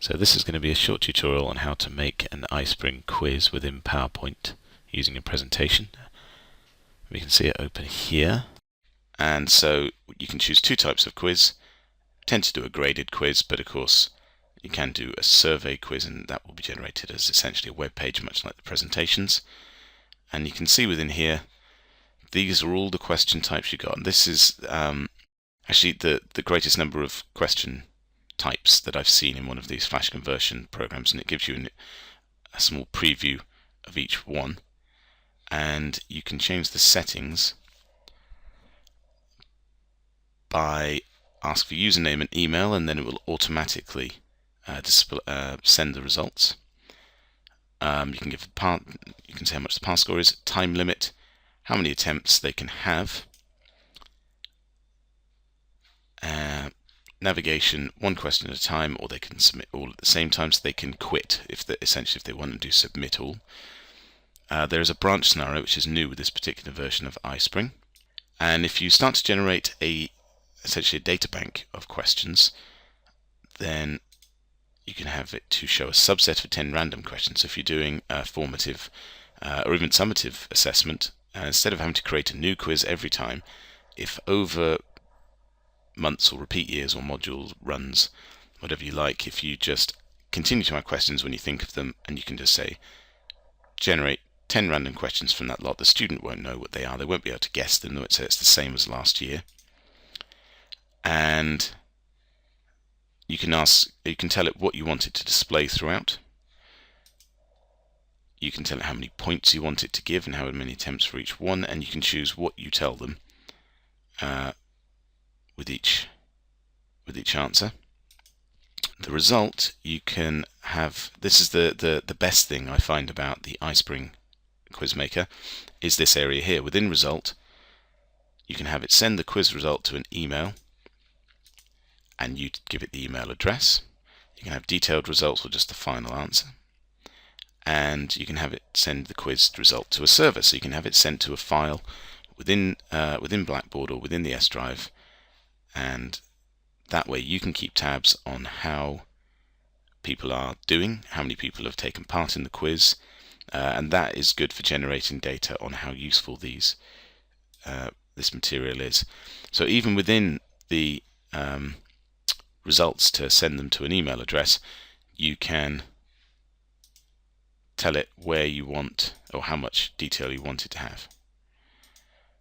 So this is going to be a short tutorial on how to make an iSpring quiz within PowerPoint using a presentation. We can see it open here. And so you can choose two types of quiz. I tend to do a graded quiz, but of course you can do a survey quiz, and that will be generated as essentially a web page, much like the presentations. And you can see within here, these are all the question types you got. And this is actually the greatest number of question types that I've seen in one of these flash conversion programs, and it gives you a small preview of each one. And you can change the settings by ask for username and email, and then it will automatically send the results. You can give you can say how much the pass score is, time limit, how many attempts they can have, navigation, one question at a time, or they can submit all at the same time, so they can quit essentially if they want to do submit all. There is a branch scenario which is new with this particular version of iSpring, and if you start to generate essentially a data bank of questions, then you can have it to show a subset of 10 random questions. So if you're doing a formative or even summative assessment, instead of having to create a new quiz every time, if over months or repeat years or module runs, whatever you like, if you just continue to add questions when you think of them, and you can just say generate 10 random questions from that lot, the student won't know what they are, they won't be able to guess them, though it says it's the same as last year. And you can tell it what you want it to display throughout. You can tell it how many points you want it to give and how many attempts for each one, and you can choose what you tell them with each answer. The result you can have, this is the best thing I find about the iSpring quiz maker, is this area here. Within result, you can have it send the quiz result to an email, and you give it the email address. You can have detailed results or just the final answer, and you can have it send the quiz result to a server. So you can have it sent to a file within Blackboard or within the S drive, and that way you can keep tabs on how people are doing, how many people have taken part in the quiz, and that is good for generating data on how useful this material is. So even within the results to send them to an email address, you can tell it where you want or how much detail you want it to have.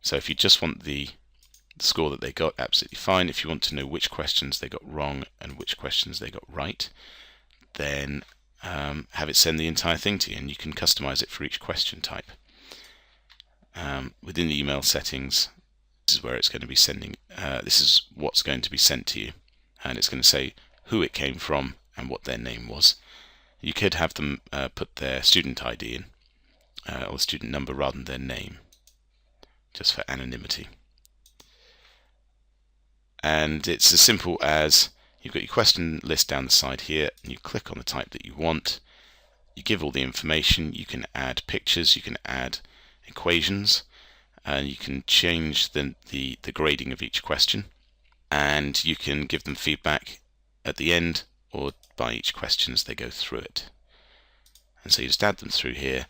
So if you just want the score that they got, absolutely fine. If you want to know which questions they got wrong and which questions they got right, then have it send the entire thing to you, and you can customize it for each question type. Within the email settings, this is where it's going to be sending, this is what's going to be sent to you, and it's going to say who it came from and what their name was. You could have them put their student ID in, or student number rather than their name, just for anonymity. And it's as simple as you've got your question list down the side here, and you click on the type that you want. You give all the information. You can add pictures, you can add equations, and you can change the grading of each question, and you can give them feedback at the end or by each question as they go through it. And so you just add them through here,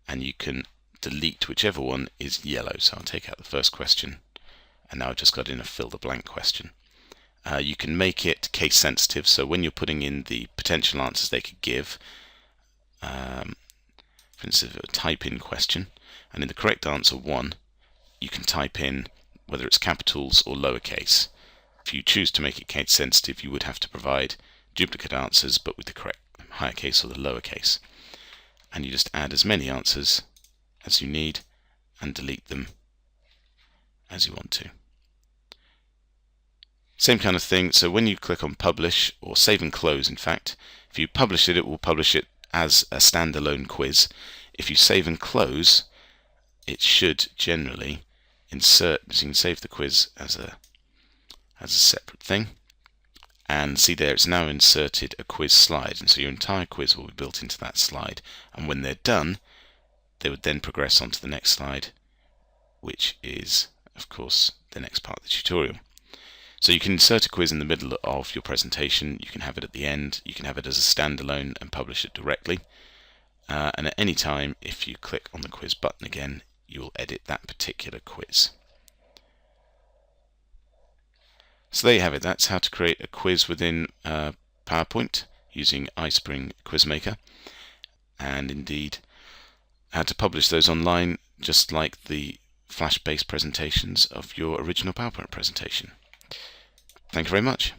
and you can delete whichever one is yellow. So I'll take out the first question, and now I've just got in a fill the blank question. You can make it case sensitive, so when you're putting in the potential answers they could give, for instance, a type in question, and in the correct answer 1, you can type in whether it's capitals or lowercase. If you choose to make it case sensitive, you would have to provide duplicate answers, but with the correct higher case or the lowercase. And you just add as many answers as you need and delete them as you want to. Same kind of thing, so when you click on publish, or save and close in fact, if you publish it, it will publish it as a standalone quiz. If you save and close, it should generally insert, so you can save the quiz as a separate thing, and see there it's now inserted a quiz slide, and so your entire quiz will be built into that slide, and when they're done they would then progress on to the next slide, which is of course the next part of the tutorial. So you can insert a quiz in the middle of your presentation, you can have it at the end, you can have it as a standalone and publish it directly. And at any time, if you click on the quiz button again, you will edit that particular quiz. So there you have it. That's how to create a quiz within PowerPoint using iSpring QuizMaker, and indeed how to publish those online just like the Flash-based presentations of your original PowerPoint presentation. Thank you very much.